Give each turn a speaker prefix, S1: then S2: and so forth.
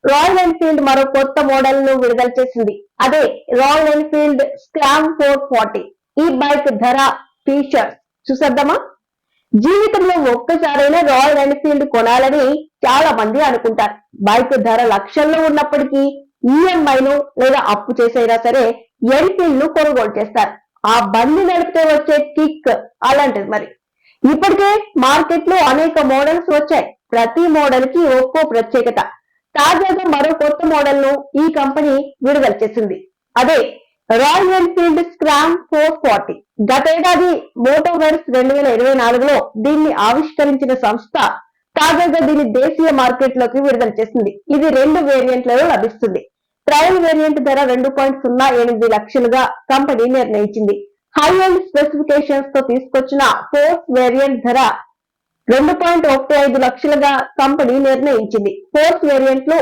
S1: Royal Enfield మరో కొత్త model ను విడుదల చేసింది. అదే రాయల్ ఎన్ఫీల్డ్ స్కామ్ 440. ఈ బైక్ ధర, ఫీచర్స్ చూసేద్దామా? జీవితంలో ఒక్కసారైనా రాయల్ ఎన్ఫీల్డ్ కొనాలని చాలా మంది అనుకుంటారు. బైక్ ధర లక్షల్లో ఉన్నప్పటికీ ఈఎంఐను లేదా అప్పు చేసైనా సరే ఎన్ఫీల్డ్ ను కొనుగోలు చేస్తారు. ఆ బండి నడిపితే వచ్చే కిక్ అలాంటిది మరి. ఇప్పటికే మార్కెట్ లో అనేక మోడల్స్ వచ్చాయి. ప్రతి మోడల్ కి ఒక్కో ప్రత్యేకత. తాజాగా మరో కొత్త మోడల్ ను ఈ కంపెనీ విడుదల చేసింది. అదే రాయల్ ఎన్ఫీల్డ్ స్క్రామ్ 440. గతేడాది మోటోవర్స్ 2024లో దీన్ని ఆవిష్కరించిన సంస్థ తాజాగా దీన్ని దేశీయ మార్కెట్ లోకి విడుదల చేసింది. ఇది 2 వేరియంట్లలో లభిస్తుంది. ట్రయల్ వేరియంట్ ధర 2.08 లక్షలుగా కంపెనీ నిర్ణయించింది. హై ఎండ్ స్పెసిఫికేషన్స్ తో తీసుకొచ్చిన ఫోర్స్ వేరియంట్ ధర 2.15 లక్షలుగా కంపెనీ నిర్ణయించింది. ఫోర్స్ వేరియంట్ లో